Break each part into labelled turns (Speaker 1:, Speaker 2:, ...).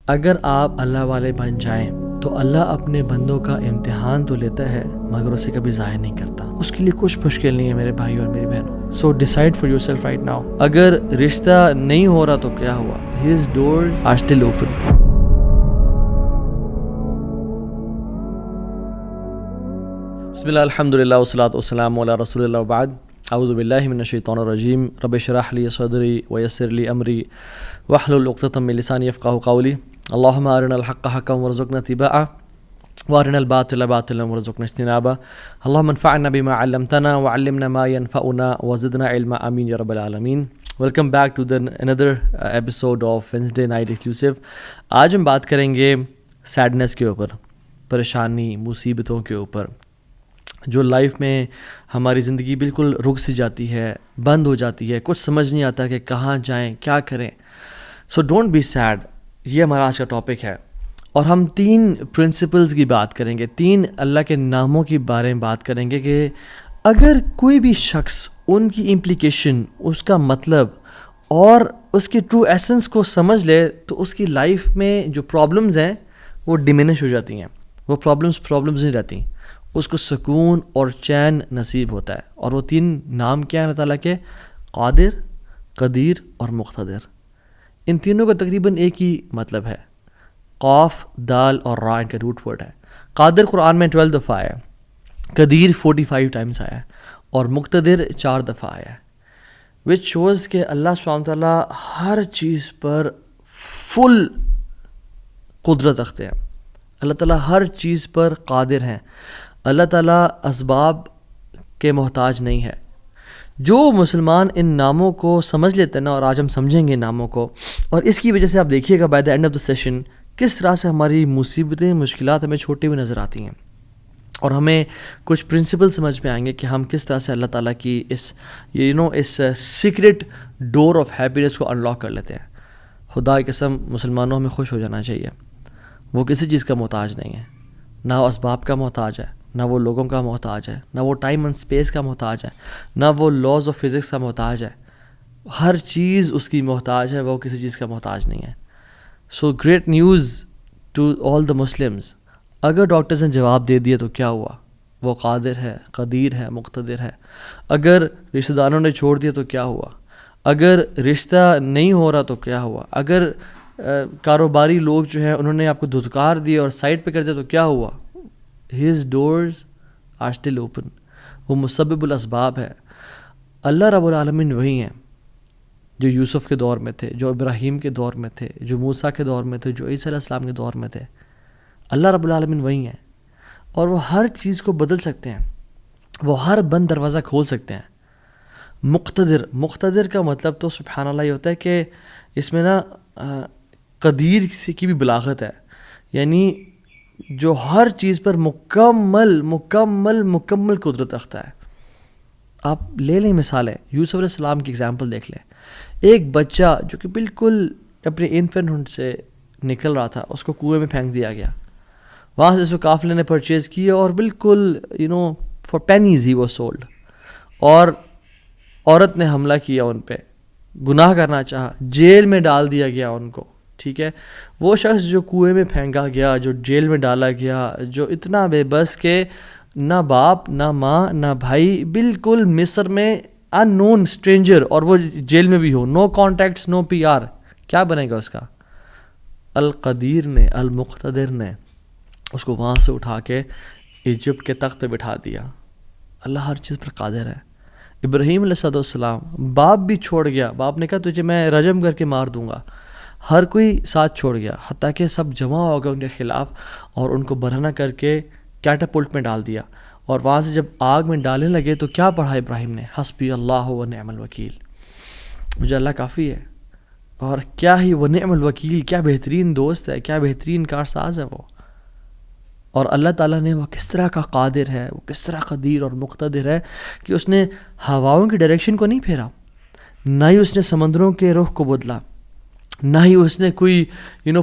Speaker 1: اگر آپ اللہ والے بن جائیں تو اللہ اپنے بندوں کا امتحان تو لیتا ہے مگر اسے کبھی ضائع نہیں کرتا. اس کے لیے کچھ مشکل نہیں ہے میرے بھائی اور میری بہنوں. So decide for yourself right now. اگر رشتہ نہیں ہو رہا تو کیا ہوا؟ His doors are still open. بسم اللہ الحمد للہ والصلاۃ والسلام علی رسول اللہ وبعد. اعوذ باللہ من الشیطان الرجیم. رب اشرح لی صدری ویسر لی امری واحلل عقدۃ من لسانی یفقہوا قولی. اللہم ارنا الحق حقا وارزقنا اتباعہ وارنا الباطل باطلا وارزقنا اجتنابہ. اللہم انفعنا بما علمتنا وعلمنا ما ينفعنا وزدنا علما آمین یا رب العالمین. Welcome back to another episode of Wednesday Night Exclusive. آج ہم بات کریں گے سیڈنس کے اوپر، پریشانی، مصیبتوں کے اوپر، جو لائف میں ہماری زندگی بالکل رک سی جاتی ہے، بند ہو جاتی ہے، کچھ سمجھ نہیں آتا کہ کہاں جائیں، کیا کریں. سو ڈونٹ بی سیڈ، یہ ہمارا آج کا ٹاپک ہے. اور ہم 3 پرنسپلز کی بات کریں گے، 3 اللہ کے ناموں کے بارے میں بات کریں گے کہ اگر کوئی بھی شخص ان کی امپلیکیشن، اس کا مطلب اور اس کی ٹرو ایسنس کو سمجھ لے تو اس کی لائف میں جو پرابلمز ہیں وہ ڈیمینش ہو جاتی ہیں. وہ پرابلمز نہیں رہتی، اس کو سکون اور چین نصیب ہوتا ہے. اور وہ 3 نام کیا ہیں اللہ تعالیٰ کے؟ قادر، قدیر اور مقتدر. ان تینوں کا تقریباً ایک ہی مطلب ہے. قاف، دال اور را ان کا روٹ ورڈ ہے. قادر قرآن میں 12 دفعہ آیا ہے، قدیر 45 ٹائمز آیا ہے اور مقتدر 4 دفعہ آیا ہے. وچ شوز کہ اللہ سبحانہ تعالیٰ ہر چیز پر فل قدرت رکھتے ہیں. اللہ تعالیٰ ہر چیز پر قادر ہیں. اللہ تعالیٰ اسباب کے محتاج نہیں ہے. جو مسلمان ان ناموں کو سمجھ لیتے ہیں نا، اور آج ہم سمجھیں گے ناموں کو، اور اس کی وجہ سے آپ دیکھیے گا by the end of the session کس طرح سے ہماری مصیبتیں، مشکلات ہمیں چھوٹی ہوئی نظر آتی ہیں، اور ہمیں کچھ پرنسپل سمجھ میں آئیں گے کہ ہم کس طرح سے اللہ تعالیٰ کی اس سیکرٹ ڈور آف ہیپینس کو انلاک کر لیتے ہیں. خدا کی قسم مسلمانوں ہمیں خوش ہو جانا چاہیے. وہ کسی چیز کا محتاج نہیں ہے، نہ وہ اسباب کا محتاج ہے، نہ وہ لوگوں کا محتاج ہے، نہ وہ ٹائم اینڈ اسپیس کا محتاج ہے، نہ وہ لاز آف فزکس کا محتاج ہے. ہر چیز اس کی محتاج ہے، وہ کسی چیز کا محتاج نہیں ہے. So great news to all the Muslims. اگر ڈاکٹرز نے جواب دے دیا تو کیا ہوا؟ وہ قادر ہے، قدیر ہے، مقتدر ہے. اگر رشتہ داروں نے چھوڑ دیا تو کیا ہوا؟ اگر رشتہ نہیں ہو رہا تو کیا ہوا؟ اگر کاروباری لوگ جو ہیں انہوں نے آپ کو دھتکار دیا اور سائڈ پہ کر دیا تو کیا ہوا؟ His doors are still open. وہ مسبب الاسباب ہے. اللہ رب العالمین وہی ہیں جو یوسف کے دور میں تھے، جو ابراہیم کے دور میں تھے، جو موسیٰ کے دور میں تھے، جو عیسیٰ علیہ السلام کے دور میں تھے. اللہ رب العالمین وہی ہیں، اور وہ ہر چیز کو بدل سکتے ہیں. وہ ہر بند دروازہ کھول سکتے ہیں. مقتدر کا مطلب تو سبحان اللہ یہ ہوتا ہے کہ اس میں نا قدیر کی بھی بلاغت ہے، یعنی جو ہر چیز پر مکمل قدرت رکھتا ہے. آپ لے لیں مثالیں، یوسف علیہ السلام کی اگزامپل دیکھ لیں. ایک بچہ جو کہ بالکل اپنے انفینٹ سے نکل رہا تھا، اس کو کنویں میں پھینک دیا گیا. وہاں سے اس کو قافلے نے پرچیز کیا اور بالکل for pennies he was sold. اور عورت نے حملہ کیا ان پہ، گناہ کرنا چاہا، جیل میں ڈال دیا گیا ان کو. ٹھیک ہے، وہ شخص جو کنویں میں پھینکا گیا، جو جیل میں ڈالا گیا، جو اتنا بے بس کہ نہ باپ نہ ماں نہ بھائی، بالکل مصر میں ان نون اسٹرینجر، اور وہ جیل میں بھی ہو، نو کانٹیکٹس، نو پی آر، کیا بنے گا اس کا؟ القدیر نے، المقتدر نے اس کو وہاں سے اٹھا کے ایجپٹ کے تخت پہ بٹھا دیا. اللہ ہر چیز پر قادر ہے. ابراہیم علیہ السلام، باپ بھی چھوڑ گیا، باپ نے کہا تجھے میں رجم کر کے مار دوں گا. ہر کوئی ساتھ چھوڑ گیا، حتیٰ کہ سب جمع ہو گئے ان کے خلاف، اور ان کو برہنہ کر کے کیٹاپلٹ میں ڈال دیا. اور وہاں سے جب آگ میں ڈالنے لگے تو کیا پڑھا ابراہیم نے؟ حسبی اللہ و نعم الوکیل. مجھے اللہ کافی ہے. اور کیا ہی وہ نعم الوکیل، کیا بہترین دوست ہے، کیا بہترین کارساز ہے وہ. اور اللہ تعالیٰ نے وہ کس طرح کا قادر ہے، وہ کس طرح قدیر اور مقتدر ہے کہ اس نے ہواؤں کی ڈائریکشن کو نہیں پھیرا، نہ ہی اس نے سمندروں کے رخ کو بدلا، نہ ہی اس نے کوئی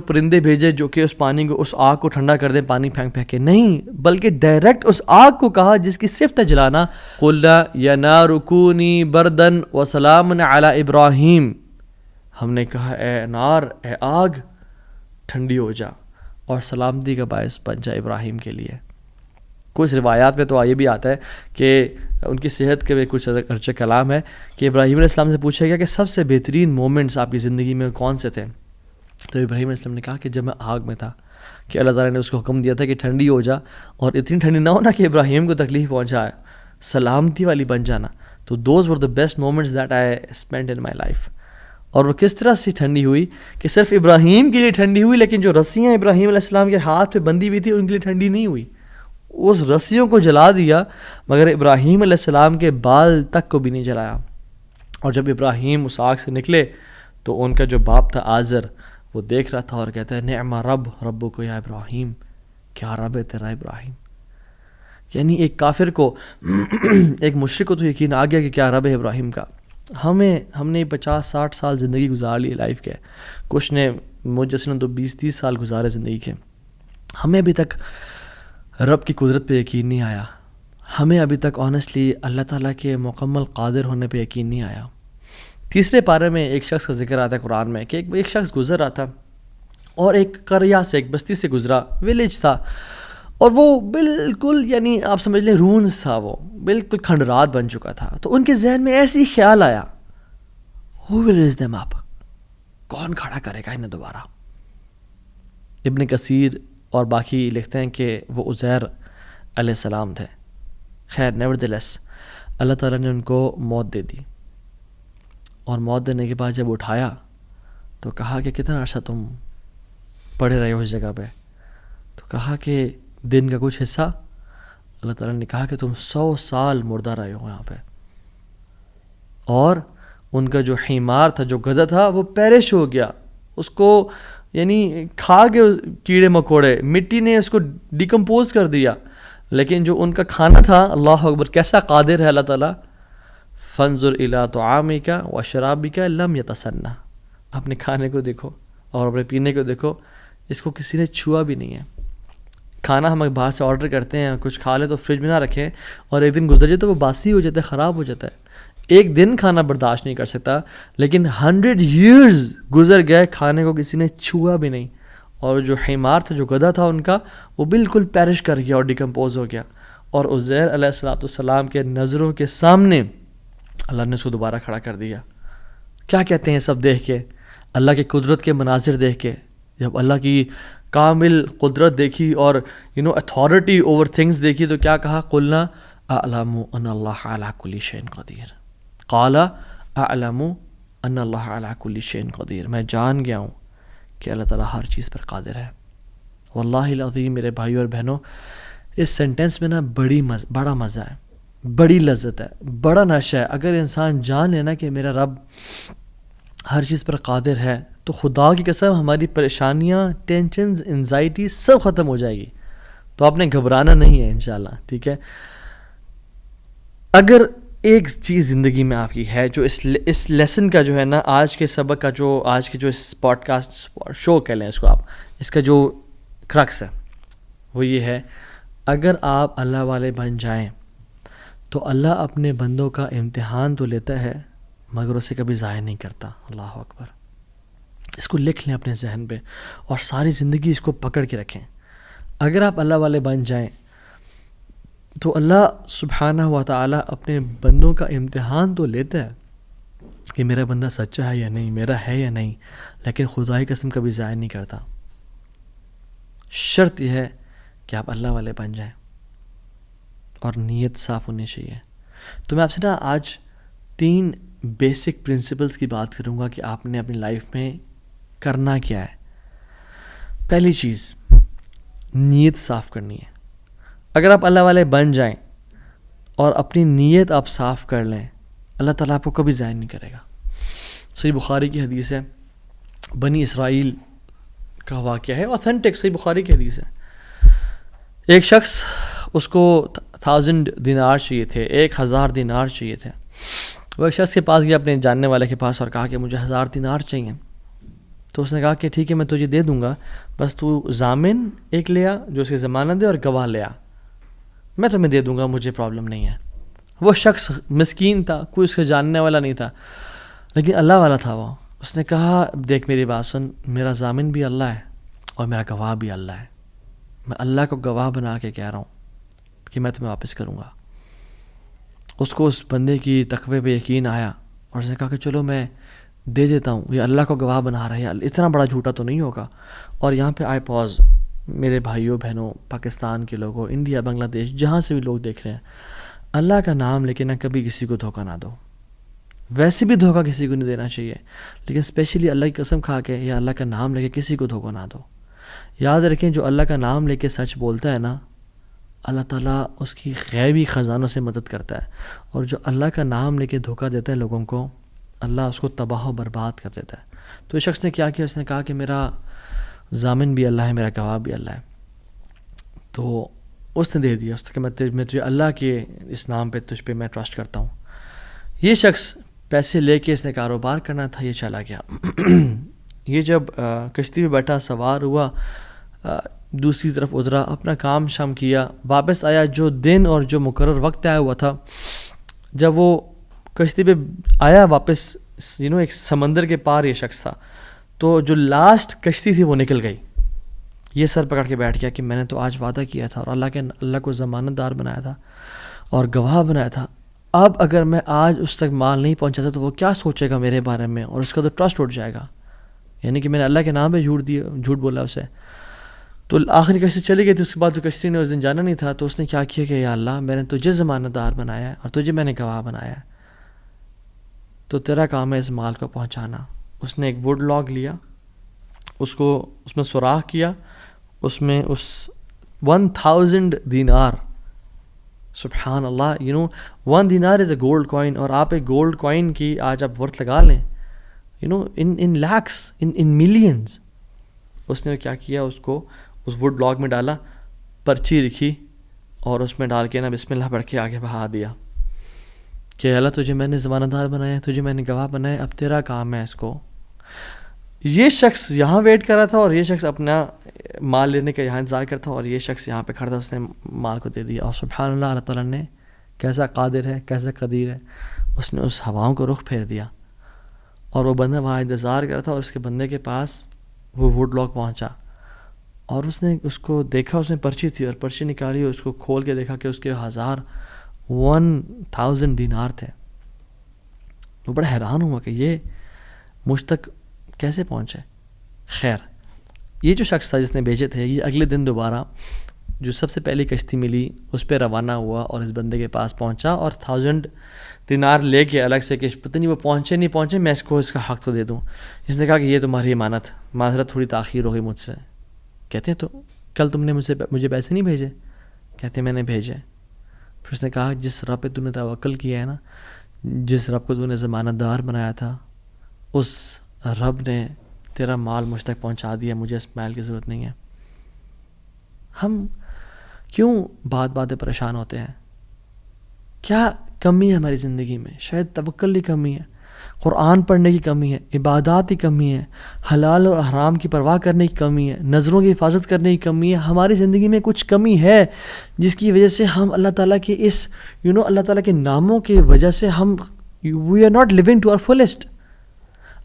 Speaker 1: پرندے بھیجے جو کہ اس پانی کو، اس آگ کو ٹھنڈا کر دیں پانی پھینک پھینک کے. نہیں، بلکہ ڈائریکٹ اس آگ کو کہا جس کی صفت ہے جلانا، قُلْ يَا نَارُ كُونِي بَرْدًا وَسَلَامًا عَلَىٰ إِبْرَاهِيمَ. ہم نے کہا اے نار، اے آگ، ٹھنڈی ہو جا اور سلامتی کا باعث بن جا ابراہیم کے لیے. کچھ روایات میں تو یہ بھی آتا ہے کہ ان کی صحت کے بھی کچھ ارچہ کلام ہے کہ ابراہیم علیہ السلام سے پوچھا گیا کہ سب سے بہترین مومنٹس آپ کی زندگی میں کون سے تھے؟ تو ابراہیم علیہ السلام نے کہا کہ جب میں آگ میں تھا کہ اللہ تعالیٰ نے اس کو حکم دیا تھا کہ ٹھنڈی ہو جا، اور اتنی ٹھنڈی نہ ہونا کہ ابراہیم کو تکلیف پہنچائے، سلامتی والی بن جانا. تو those were the best moments that I spend in my life. اور وہ کس طرح سے ٹھنڈی ہوئی کہ صرف ابراہیم کے لیے ٹھنڈی ہوئی، لیکن جو رسیاں ابراہیم علیہ السلام کے ہاتھ پہ بندھی ہوئی تھی ان کے لیے ٹھنڈی نہیں ہوئی. اس رسیوں کو جلا دیا مگر ابراہیم علیہ السلام کے بال تک کو بھی نہیں جلایا. اور جب ابراہیم اس آگ سے نکلے تو ان کا جو باپ تھا آزر وہ دیکھ رہا تھا اور کہتا ہے نعم رب ربو کو یا ابراہیم، کیا رب ہے تیرا ابراہیم. یعنی ایک کافر کو ایک مشرک کو تو یقین آ گیا کہ کیا رب ہے ابراہیم کا. ہم نے 50-60 سال زندگی گزار لی لائف کے، کچھ نے مجھ جیسے نے تو 20-30 سال گزارے زندگی کے. ہمیں ابھی تک رب کی قدرت پہ یقین نہیں آیا. ہمیں ابھی تک آنیسٹلی اللہ تعالیٰ کے مکمل قادر ہونے پہ یقین نہیں آیا. تیسرے پارے میں ایک شخص کا ذکر آتا ہے قرآن میں کہ ایک شخص گزر رہا تھا اور ایک قریہ سے، ایک بستی سے گزرا، ویلیج تھا، اور وہ بالکل یعنی آپ سمجھ لیں رونز تھا، وہ بالکل کھنڈرات بن چکا تھا. تو ان کے ذہن میں ایسے ہی خیال آیا who will raise them up، کون کھڑا کرے گا انہیں دوبارہ. ابن کثیر اور باقی لکھتے ہیں کہ وہ عزیر علیہ السلام تھے. خیر نیورتھلیس اللہ تعالیٰ نے ان کو موت دے دی، اور موت دینے کے بعد جب اٹھایا تو کہا کہ کتنا عرصہ تم پڑے رہے ہو اس جگہ پہ؟ تو کہا کہ دن کا کچھ حصہ. اللہ تعالیٰ نے کہا کہ تم 100 سال مردہ رہے ہو یہاں پہ. اور ان کا جو حمار تھا، جو گدھا تھا، وہ پیرش ہو گیا. اس کو یعنی کھا کے کیڑے مکوڑے، مٹی نے اس کو ڈیکمپوز کر دیا. لیکن جو ان کا کھانا تھا، اللہ اکبر کیسا قادر ہے اللہ تعالیٰ. فانظر الی طعامک وشرابک لم یتسنہ، اپنے کھانے کو دیکھو اور اپنے پینے کو دیکھو، اس کو کسی نے چھوا بھی نہیں ہے. کھانا ہم باہر سے آرڈر کرتے ہیں، کچھ کھا لیں تو فریج میں نہ رکھیں، اور ایک دن گزر جائے تو وہ باسی ہو جاتا ہے، خراب ہو جاتا ہے. ایک دن کھانا برداشت نہیں کر سکتا، لیکن 100 years گزر گئے، کھانے کو کسی نے چھوا بھی نہیں. اور جو حمار تھا، جو گدھا تھا ان کا، وہ بالکل پیرش کر گیا اور ڈیکمپوز ہو گیا. اور عزیر علیہ السلام کے نظروں کے سامنے اللہ نے اس کو دوبارہ کھڑا کر دیا. کیا کہتے ہیں سب دیکھ کے، اللہ کی قدرت کے مناظر دیکھ کے، جب اللہ کی کامل قدرت دیکھی اور اتھارٹی اوور تھنگس دیکھی تو کیا کہا؟ قلنا اعلم ان اللہ علی کل شیء قدیر. قال اعلم ان اللہ علی کل شیء قدیر، میں جان گیا ہوں کہ اللہ تعالیٰ ہر چیز پر قادر ہے. واللہ العظیم میرے بھائیو اور بہنوں، اس سینٹنس میں نا بڑا مزہ ہے، بڑی لذت ہے، بڑا نشہ ہے. اگر انسان جان لینا کہ میرا رب ہر چیز پر قادر ہے تو خدا کی قسم ہماری پریشانیاں، ٹینشنز، انزائٹی سب ختم ہو جائے گی. تو آپ نے گھبرانا نہیں ہے انشاءاللہ، ٹھیک ہے. اگر ایک چیز زندگی میں آپ کی ہے جو اس لیسن کا جو ہے نا، آج کے سبق کا جو آج کے جو اس پوڈ کاسٹ شو کہہ لیں اس کو آپ، اس کا جو کرکس ہے وہ یہ ہے، اگر آپ اللہ والے بن جائیں تو اللہ اپنے بندوں کا امتحان تو لیتا ہے مگر اسے کبھی ضائع نہیں کرتا. اللہ اکبر. اس کو لکھ لیں اپنے ذہن پہ اور ساری زندگی اس کو پکڑ کے رکھیں. اگر آپ اللہ والے بن جائیں تو اللہ سبحانہ و تعالیٰ اپنے بندوں کا امتحان تو لیتا ہے کہ میرا بندہ سچا ہے یا نہیں، میرا ہے یا نہیں، لیکن خدائی قسم کبھی ضائع نہیں کرتا. شرط یہ ہے کہ آپ اللہ والے بن جائیں اور نیت صاف ہونی چاہیے. تو میں آپ سے نا آج 3 بیسک پرنسپلز کی بات کروں گا کہ آپ نے اپنی لائف میں کرنا کیا ہے. پہلی چیز، نیت صاف کرنی ہے. اگر آپ اللہ والے بن جائیں اور اپنی نیت آپ صاف کر لیں، اللہ تعالیٰ آپ کو کبھی ضائع نہیں کرے گا. صحیح بخاری کی حدیث ہے، بنی اسرائیل کا واقعہ ہے، اوتھینٹک صحیح بخاری کی حدیث ہے. ایک شخص، اس کو 1000 دینار چاہیے تھے، 1000 دینار چاہیے تھے. وہ ایک شخص کے پاس گیا، اپنے جاننے والے کے پاس، اور کہا کہ مجھے 1000 دینار چاہیے. تو اس نے کہا کہ ٹھیک ہے میں تجھے دے دوں گا، بس تو ضامن ایک لے آ جو اس کی ضمانت دے، اور گواہ لے آ، میں تمہیں دے دوں گا، مجھے پرابلم نہیں ہے. وہ شخص مسکین تھا، کوئی اس کے جاننے والا نہیں تھا، لیکن اللہ والا تھا وہ. اس نے کہا دیکھ میری بات سن، میرا ضامن بھی اللہ ہے اور میرا گواہ بھی اللہ ہے. میں اللہ کو گواہ بنا کے کہہ رہا ہوں کہ میں تمہیں واپس کروں گا. اس کو اس بندے کی تقوی پہ یقین آیا اور اس نے کہا کہ چلو میں دے دیتا ہوں, یہ اللہ کو گواہ بنا رہا ہے, اتنا بڑا جھوٹا تو نہیں ہوگا. اور یہاں پہ آئی پاز, میرے بھائیوں بہنوں, پاکستان کے لوگوں, انڈیا, بنگلہ دیش, جہاں سے بھی لوگ دیکھ رہے ہیں, اللہ کا نام لے کے نہ کبھی کسی کو دھوکہ نہ دو. ویسے بھی دھوکہ کسی کو نہیں دینا چاہیے, لیکن اسپیشلی اللہ کی قسم کھا کے یا اللہ کا نام لے کے کسی کو دھوکہ نہ دو. یاد رکھیں جو اللہ کا نام لے کے سچ بولتا ہے نا, اللہ تعالیٰ اس کی غیبی خزانوں سے مدد کرتا ہے, اور جو اللہ کا نام لے کے دھوکہ دیتا ہے لوگوں کو, اللہ اس کو تباہ و برباد کر دیتا ہے. تو اس شخص نے کیا کیا, اس نے کہا کہ میرا ضامن بھی اللہ ہے, میرا گواہ بھی اللہ ہے. تو اس نے دے دیا, اس نے کہ میں تجھے اللہ کے اس نام پہ تجھ پہ میں ٹرسٹ کرتا ہوں. یہ شخص پیسے لے کے اس نے کاروبار کرنا تھا, یہ چلا گیا. یہ جب کشتی پہ بیٹھا, سوار ہوا, دوسری طرف اترا, اپنا کام شام کیا, واپس آیا. جو دن اور جو مقرر وقت آیا ہوا تھا, جب وہ کشتی پہ آیا واپس, ایک سمندر کے پار یہ شخص تھا, تو جو لاسٹ کشتی تھی وہ نکل گئی. یہ سر پکڑ کے بیٹھ گیا کہ میں نے تو آج وعدہ کیا تھا اور اللہ کو ضمانت دار بنایا تھا اور گواہ بنایا تھا. اب اگر میں آج اس تک مال نہیں پہنچاتا تو وہ کیا سوچے گا میرے بارے میں, اور اس کا تو ٹرسٹ اٹھ جائے گا, یعنی کہ میں نے اللہ کے نام پہ جھوٹ بولا اسے. تو آخری کشتی چلی گئی تھی. اس کے بعد تو کشتی نے اس دن جانا نہیں تھا, تو اس نے کیا کیا کہ یا اللہ میں نے تجھے ضمانت دار بنایا ہے اور تجھے میں نے گواہ بنایا ہے, تو تیرا کام ہے اس مال کو پہنچانا. اس نے ایک ووڈ لاگ لیا, اس میں سوراخ کیا, اس میں اس 1000 دینار, سبحان اللہ, 1 دینار از اے گولڈ کوائن, اور آپ ایک گولڈ کوائن کی آج آپ ورتھ لگا لیں, ان لیکس, ان ملینز. اس نے کیا کیا, اس کو اس ووڈ لاگ میں ڈالا, پرچی لکھی اور اس میں ڈال کے نا بسم اللہ پڑھ کے آگے بہا دیا کہ اللہ تجھے میں نے ضمانت دار بنایا, تجھے میں نے گواہ بنایا, اب تیرا کام ہے اس کو. یہ شخص یہاں ویٹ کر رہا تھا اور یہ شخص اپنا مال لینے کا یہاں انتظار کرتا, اور یہ شخص یہاں پہ کھڑا تھا, اس نے مال کو دے دیا. اور سبحان اللہ, اللہ تعالیٰ نے کیسا قادر ہے, کیسا قدیر ہے, اس نے اس ہواؤں کو رخ پھیر دیا, اور وہ بندہ وہاں انتظار کر رہا تھا, اور اس کے بندے کے پاس وہ ووڈ لاگ پہنچا, اور اس نے اس کو دیکھا, اس میں پرچی تھی, اور پرچی نکالی, اس کو کھول کے دیکھا کہ اس کے 1000 دینار تھے. وہ بڑا حیران ہوا کہ یہ مجھ تک کیسے پہنچے. خیر, یہ جو شخص تھا جس نے بھیجے تھے, یہ اگلے دن دوبارہ جو سب سے پہلی کشتی ملی اس پہ روانہ ہوا اور اس بندے کے پاس پہنچا, اور 1000 دینار لے کے الگ سے کہ پتہ نہیں وہ پہنچے, میں اس کو اس کا حق تو دے دوں. اس نے کہا کہ یہ تمہاری امانت, معذرت تھوڑی تاخیر ہو گئی مجھ سے. کہتے ہیں تو کل تم نے مجھے پیسے نہیں بھیجے؟ کہتے ہیں میں نے بھیجے. پھر اس نے کہا جس رب پہ تو نے توکل کیا ہے نا, جس رب کو تو نے ضمانت دار بنایا تھا, اس رب نے تیرا مال مجھ تک پہنچا دیا, مجھے اس مال کی ضرورت نہیں ہے. ہم کیوں بات پریشان ہوتے ہیں؟ کیا کمی ہے ہماری زندگی میں؟ شاید توکل کی کمی ہے, قرآن پڑھنے کی کمی ہے, عبادات کی کمی ہے, حلال اور حرام کی پرواہ کرنے کی کمی ہے, نظروں کی حفاظت کرنے کی کمی ہے. ہماری زندگی میں کچھ کمی ہے جس کی وجہ سے ہم اللہ تعالیٰ کے اس اللہ تعالیٰ کے ناموں کی وجہ سے ہم we are not living to our fullest.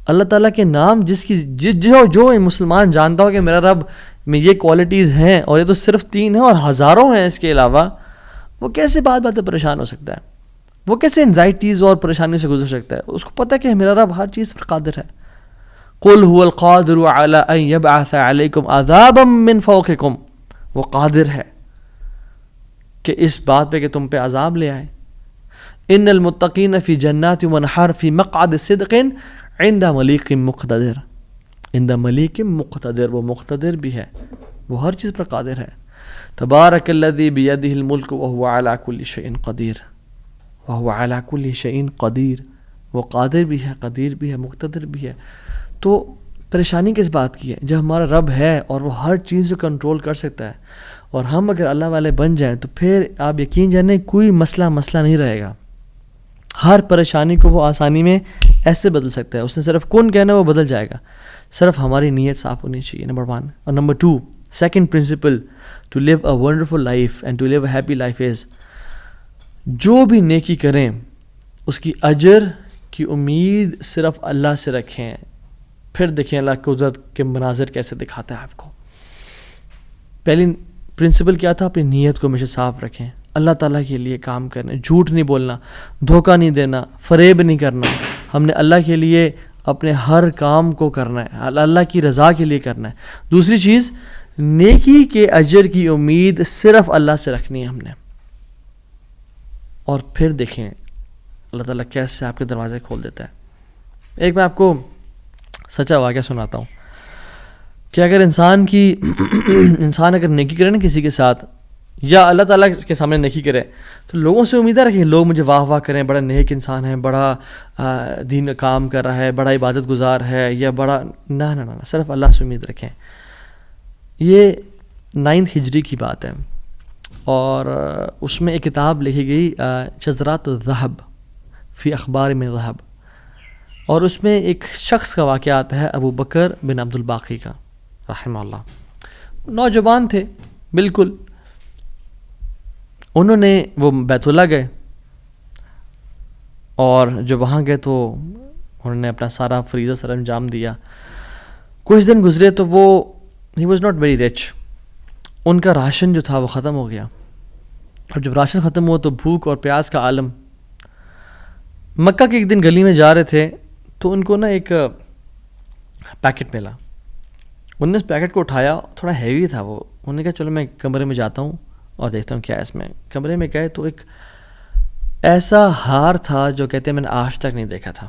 Speaker 1: اللہ تعالیٰ کے نام جس کی جو مسلمان جانتا ہو کہ میرا رب میں یہ کوالٹیز ہیں, اور یہ تو صرف 3 ہیں اور ہزاروں ہیں اس کے علاوہ, وہ کیسے بات پریشان ہو سکتا ہے؟ وہ کیسے انزائٹیز اور پریشانی سے گزر سکتا ہے؟ اس کو پتہ ہے کہ میرا رب ہر چیز پر قادر ہے. قُلْ هُوَ الْقَادِرُ عَلَىٰ أَن يَبْعَثَ عَلَيْكُمْ عَذَابًا مِّن فَوْقِكُمْ, وہ قادر ہے کہ اس بات پہ کہ تم پہ عذاب لے آئے. إِنَّ الْمُتَّقِينَ فِي جَنَّاتٍ وَنَحَرٍ فِي مَقْعَدِ صِدْقٍ عِنْدَ مَلِيكٍ مُقْتَدِرٍ. عِنْدَ مَلِيكٍ مُقْتَدِرٍ, وہ مقتدر بھی ہے, وہ ہر چیز پر قادر ہے. تبارک الذی بیدہ الملک وہو علی کل شیء قدیر, وہو علی کل شیء قدیر, وہ قادر بھی ہے, قدیر بھی ہے, مقتدر بھی ہے. تو پریشانی کس بات کی ہے؟ جب ہمارا رب ہے اور وہ ہر چیز کو کنٹرول کر سکتا ہے, اور ہم اگر اللہ والے بن جائیں تو پھر آپ یقین جانیں کوئی مسئلہ نہیں رہے گا. ہر پریشانی کو وہ آسانی میں ایسے بدل سکتا ہے. اس نے صرف کن کہنا وہ بدل جائے گا, صرف ہماری نیت صاف ہونی چاہیے, نمبر 1. اور number 2, second principle to live a wonderful life and to live a happy life is, جو بھی نیکی کریں اس کی اجر کی امید صرف اللہ سے رکھیں. پھر دیکھیں اللہ قدرت کے مناظر کیسے دکھاتا ہے آپ کو. پہلی پرنسپل کیا تھا؟ اپنی نیت کو ہمیشہ صاف رکھیں، اللہ تعالیٰ کے لیے کام کرنا، جھوٹ نہیں بولنا، دھوکہ نہیں دینا، فریب نہیں کرنا. ہم نے اللہ کے لیے اپنے ہر کام کو کرنا ہے، اللہ کی رضا کے لیے کرنا ہے. دوسری چیز، نیکی کے اجر کی امید صرف اللہ سے رکھنی ہے ہم نے. اور پھر دیکھیں اللہ تعالیٰ کیسے آپ کے دروازے کھول دیتا ہے. ایک میں آپ کو سچا واقعہ سناتا ہوں کہ اگر انسان اگر نیکی کرے نا کسی کے ساتھ، یا اللہ تعالیٰ کے سامنے نیکی کرے، تو لوگوں سے امیدیں رکھیں لوگ مجھے واہ واہ کریں، بڑا نیک انسان ہے، بڑا دین کام کر رہا ہے، بڑا عبادت گزار ہے، یا بڑا نہ صرف اللہ سے امید رکھیں. یہ 9 ہجری کی بات ہے، اور اس میں ایک کتاب لکھی گئی شذرات الذہب فی اخبار من ذہب، اور اس میں ایک شخص کا واقعہ آتا ہے، ابو بکر بن عبد الباقی کا رحمہ اللہ. نوجوان تھے بالکل. انہوں نے وہ بیت اللہ گئے، اور جب وہاں گئے تو انہوں نے اپنا سارا فریضہ سر انجام دیا. کچھ دن گزرے تو وہ he was not very rich. ان کا راشن جو تھا وہ ختم ہو گیا. اور جب راشن ختم ہوا تو بھوک اور پیاس کا عالم. مکہ کے ایک دن گلی میں جا رہے تھے تو ان کو نا ایک پیکٹ ملا. انہوں نے اس پیکٹ کو اٹھایا، تھوڑا ہیوی تھا وہ. انہوں نے کہا چلو میں کمرے میں جاتا ہوں اور دیکھتا ہوں کیا ہے اس میں. کمرے میں گئے تو ایک ایسا ہار تھا جو کہتے ہیں میں نے آج تک نہیں دیکھا تھا.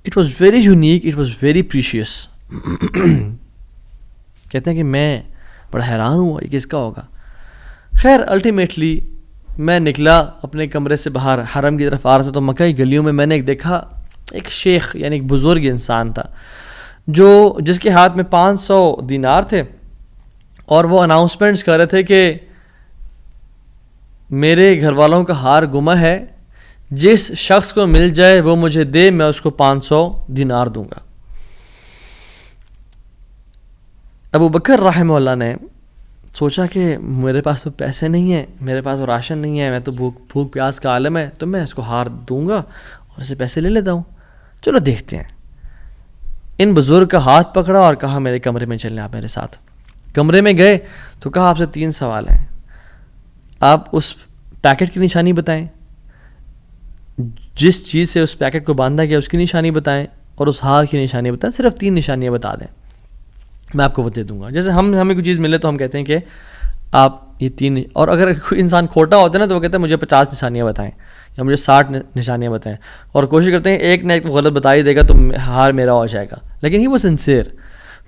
Speaker 1: It was very unique, it was very precious. کہتے ہیں کہ میں بڑا حیران ہوا یہ کس کا ہوگا. خیر الٹیمیٹلی میں نکلا اپنے کمرے سے باہر، حرم کی طرف آ رہا تھا، تو مکہ کی گلیوں میں نے ایک دیکھا ایک شیخ یعنی ایک بزرگ انسان تھا جس کے ہاتھ میں 500 دینار تھے، اور وہ اناؤنسمنٹس کر رہے تھے کہ میرے گھر والوں کا ہار گم ہے، جس شخص کو مل جائے وہ مجھے دے، میں اس کو 500 دینار دوں گا. ابو بکر رحمہ اللہ نے سوچا کہ میرے پاس تو پیسے نہیں ہیں، میرے پاس تو راشن نہیں ہے، میں تو بھوک پیاس کا عالم ہے، تو میں اس کو ہار دوں گا اور اسے پیسے لے لیتا ہوں. چلو دیکھتے ہیں. ان بزرگ کا ہاتھ پکڑا اور کہا میرے کمرے میں چلیں آپ میرے ساتھ. کمرے میں گئے تو کہا آپ سے 3 سوال ہیں. آپ اس پیکٹ کی نشانی بتائیں، جس چیز سے اس پیکٹ کو باندھا گیا اس کی نشانی بتائیں، اور اس ہار کی نشانی بتائیں. صرف 3 نشانیاں بتا دیں، میں آپ کو وہ دے دوں گا. جیسے ہمیں کوئی چیز ملے تو ہم کہتے ہیں کہ آپ یہ 3، اور اگر کوئی انسان کھوٹا ہوتا ہے نا تو وہ کہتا ہے مجھے 50 نشانیاں بتائیں یا مجھے 60 نشانیاں بتائیں، اور کوشش کرتے ہیں ایک نہ ایک تو غلط بتا ہی دے گا تو ہار میرا ہو جائے گا. لیکن ہی وہ سنسیئر.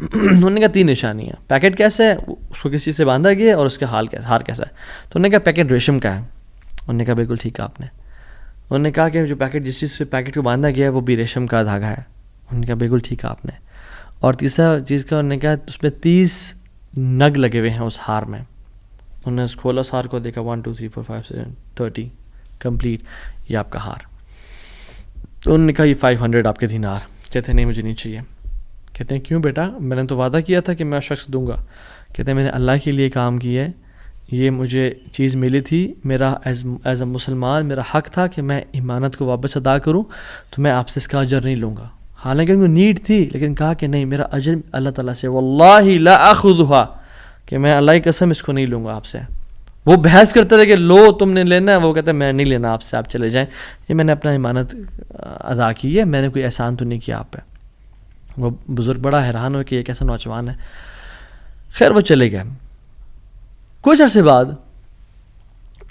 Speaker 1: انہوں نے کہا 3 نشانیاں. پیکٹ کیسا ہے، اس کو کس چیز سے باندھا گیا ہے، اور اس کا ہار کیسا ہے. تو انہوں نے کہا پیکٹ ریشم کا ہے. انہوں نے کہا بالکل ٹھیک ہے آپ نے. انہوں نے کہا کہ جو پیکٹ جس چیز سے پیکٹ کو باندھا گیا ہے وہ بھی ریشم کا دھاگا ہے. انہوں نے کہا بالکل ٹھیک ہے آپ نے. اور تیسرا چیز کا انہوں نے کہا اس میں 30 نگ لگے ہوئے ہیں اس ہار میں. انہوں نے کھولا اس ہار کو، دیکھا 1 2 3 4 5 6 30 کمپلیٹ، یہ آپ کا ہار. تو انہوں نے کہا یہ 500 آپ کے دینار. کہتے ہیں نہیں مجھے نہیں چاہیے. کہتے ہیں کیوں بیٹا، میں نے تو وعدہ کیا تھا کہ میں شخص دوں گا. کہتے ہیں میں نے اللہ کے لیے کام کیا ہے، یہ مجھے چیز ملی تھی، میرا ایز اے مسلمان میرا حق تھا کہ میں امانت کو واپس ادا کروں، تو میں آپ سے اس کا اجر نہیں لوں گا. حالانکہ ان کو نیڈ تھی، لیکن کہا کہ نہیں میرا اجر اللہ تعالیٰ سے، واللہ لا اخذھا، کہ میں اللہ کی قسم اس کو نہیں لوں گا آپ سے. وہ بحث کرتے تھے کہ لو تم نے لینا ہے، وہ کہتے ہیں میں نہیں لینا آپ سے، آپ چلے جائیں، یہ میں نے اپنا امانت ادا کی ہے، میں نے کوئی احسان تو نہیں کیا آپ پہ. وہ بزرگ بڑا حیران ہو کہ یہ کیسا نوجوان ہے. خیر وہ چلے گئے. کچھ عرصے بعد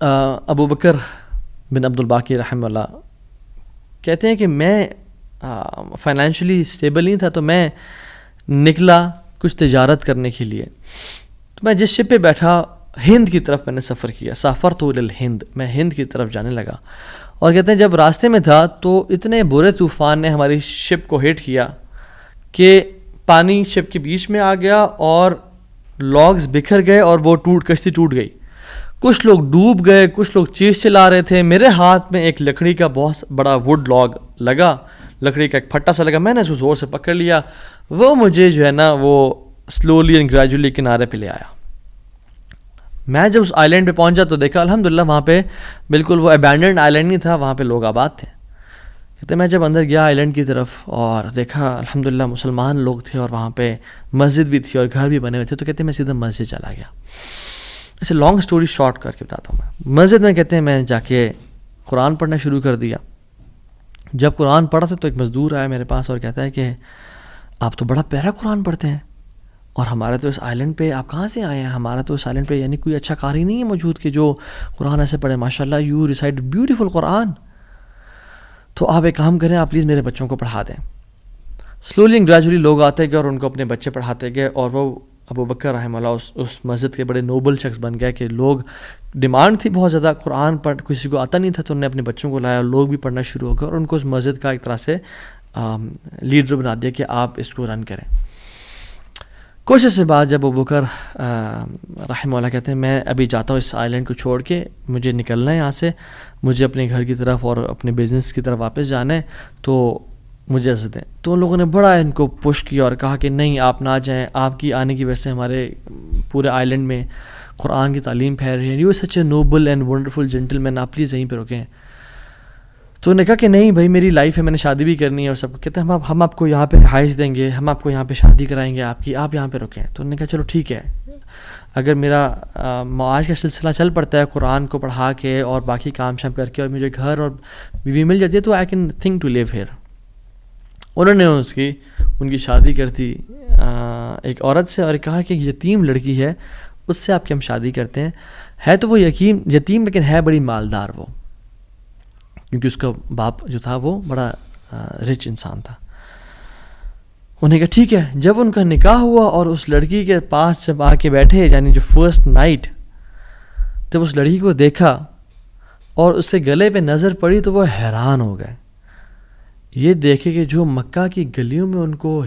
Speaker 1: ابو بکر بن عبد الباقی رحمہ اللہ کہتے ہیں کہ میں فائنینشلی اسٹیبل نہیں تھا، تو میں نکلا کچھ تجارت کرنے کے لیے. تو میں جس شپ پہ بیٹھا ہند کی طرف میں نے سفر کیا. سافرت الی الہند، میں ہند کی طرف جانے لگا. اور کہتے ہیں جب راستے میں تھا تو اتنے برے طوفان نے ہماری شپ کو ہٹ کیا کہ پانی شپ کے بیچ میں آ گیا اور لاگز بکھر گئے اور وہ کشتی ٹوٹ گئی. کچھ لوگ ڈوب گئے، کچھ لوگ چیز چلا رہے تھے. میرے ہاتھ میں ایک لکڑی کا بہت بڑا ووڈ لاگ لگا، لکڑی کا ایک پھٹا سا لگا. میں نے اس کو زور سے پکڑ لیا. وہ مجھے جو ہے نا وہ سلولی اینڈ گریجولی کنارے پہ لے آیا. میں جب اس آئی لینڈ پہ پہنچا تو دیکھا الحمدللہ وہاں پہ بالکل وہ ابینڈنڈ آئی لینڈ نہیں تھا، وہاں پہ لوگ آباد تھے. کہتے ہیں میں جب اندر گیا آئی لینڈ کی طرف اور دیکھا الحمدللہ مسلمان لوگ تھے اور وہاں پہ مسجد بھی تھی اور گھر بھی بنے ہوئے تھے، تو کہتے ہیں میں سیدھا مسجد چلا گیا. اسے لانگ سٹوری شارٹ کر کے بتاتا ہوں. میں مسجد میں کہتے ہیں میں جا کے قرآن پڑھنا شروع کر دیا. جب قرآن پڑھا تھا تو ایک مزدور آیا میرے پاس اور کہتا ہے کہ آپ تو بڑا پیارا قرآن پڑھتے ہیں، اور ہمارے تو اس آئی لینڈ پہ آپ کہاں سے آئے ہیں؟ ہمارا تو اس آئی لینڈ پہ یعنی کوئی اچھا قاری نہیں ہے موجود کہ جو قرآن ایسے پڑھے. ماشاء اللہ یو ریسائٹ بیوٹیفل قرآن. تو آپ ایک کام کریں، آپ پلیز میرے بچوں کو پڑھا دیں. سلولی اینڈ گریجولی لوگ آتے گئے اور ان کو اپنے بچے پڑھاتے گئے، اور وہ ابو بکر رحمہ اللہ اس مسجد کے بڑے نوبل شخص بن گئے کہ لوگ ڈیمانڈ تھی بہت زیادہ، قرآن پڑھ کسی کو آتا نہیں تھا، تو انہوں نے اپنے بچوں کو لایا اور لوگ بھی پڑھنا شروع ہو گئے، اور ان کو اس مسجد کا ایک طرح سے لیڈر بنا دیا کہ آپ اس کو رن کریں. کچھ عرصے بعد جب ابو بکر رحمہ اللہ کہتے ہیں میں ابھی جاتا ہوں اس آئی لینڈ کو چھوڑ کے، مجھے نکلنا ہے یہاں سے، مجھے اپنے گھر کی طرف اور اپنے بزنس کی طرف واپس جانا ہے، تو مجھے اجازت دیں. تو ان لوگوں نے بڑا ان کو پش کیا اور کہا کہ نہیں آپ نہ جائیں، آپ کی آنے کی وجہ سے ہمارے پورے آئی لینڈ میں قرآن کی تعلیم پھیل رہی ہے، you such a noble and wonderful gentleman, آپ پلیز یہیں پہ رکیں. تو انہوں نے کہا کہ نہیں بھائی میری لائف ہے، میں نے شادی بھی کرنی ہے اور سب کو. کہتے ہیں ہم آپ کو یہاں پہ رہائش دیں گے، ہم آپ کو یہاں پہ شادی کرائیں گے آپ کی، آپ یہاں پہ رکیں. تو انہوں نے کہا چلو ٹھیک ہے، اگر میرا معاش کا سلسلہ چل پڑتا ہے قرآن کو پڑھا کے اور باقی کام شام کر کے اور مجھے گھر اور بیوی مل جاتی ہے تو I can think to live here. انہوں نے ان کی شادی کر دی ایک عورت سے اور کہا کہ یتیم لڑکی ہے اس سے آپ کی ہم شادی کرتے ہیں. ہے تو وہ یتیم لیکن ہے بڑی مالدار وہ، کیونکہ اس کا باپ جو تھا وہ بڑا رچ انسان تھا. انہیں کہا ٹھیک ہے. جب ان کا نکاح ہوا اور اس لڑکی کے پاس جب آ کے بیٹھے، یعنی جو فرسٹ نائٹ جب اس لڑکی کو دیکھا اور اس کے گلے پہ نظر پڑی تو وہ حیران ہو گئے. یہ دیکھے کہ جو مکہ کی گلیوں میں ان کو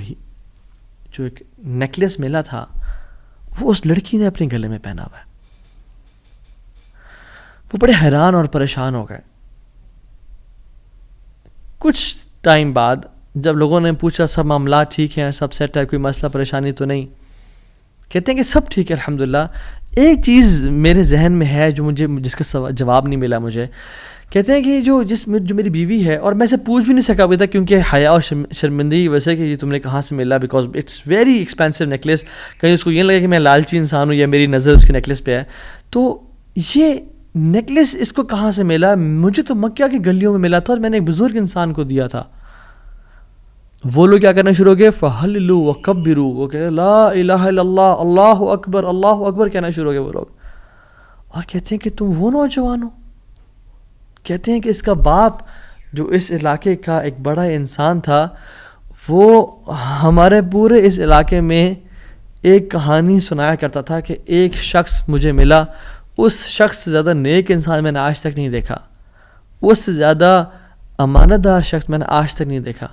Speaker 1: جو ایک نیکلیس ملا تھا وہ اس لڑکی نے اپنے گلے میں پہنا ہوا ہے. وہ بڑے حیران اور پریشان ہو گئے. کچھ ٹائم بعد جب لوگوں نے پوچھا سب معاملات ٹھیک ہیں، سب سیٹ ہے، کوئی مسئلہ پریشانی تو نہیں، کہتے ہیں کہ سب ٹھیک ہے الحمدللہ. ایک چیز میرے ذہن میں ہے جو جس کا جواب نہیں ملا مجھے. کہتے ہیں کہ جو میری بیوی ہے، اور میں سے پوچھ بھی نہیں سکا ابھی تک کیونکہ حیا اور شرمندگی کی وجہ سے کہ یہ تم نے کہاں سے ملا، because it's very expensive necklace. کہیں اس کو یہ لگے کہ میں لالچی انسان ہوں یا میری نظر اس کے نیکلیس پہ ہے. تو یہ نیکلیس اس کو کہاں سے ملا؟ مجھے تو مکہ کی گلیوں میں ملا تھا اور میں نے ایک بزرگ انسان کو دیا تھا. وہ لوگ کیا کرنا شروع ہو گئے؟ فَحَلِّلُوا وَكَبِّرُوا، وہ کہہ رہے لا الہ الا اللہ، اللہ اکبر اللہ اکبر کہنا شروع ہو گئے وہ لوگ. اور کہتے ہیں کہ تم وہ نوجوان ہو. کہتے ہیں کہ اس کا باپ جو اس علاقے کا ایک بڑا انسان تھا، وہ ہمارے پورے اس علاقے میں ایک کہانی سنایا کرتا تھا کہ ایک شخص مجھے ملا، اس شخص سے زیادہ نیک انسان میں نے آج تک نہیں دیکھا، اس سے زیادہ امانت دار شخص میں نے آج تک نہیں دیکھا.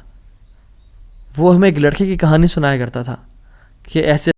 Speaker 1: وہ ہمیں ایک لڑکے کی کہانی سنایا کرتا تھا کہ ایسے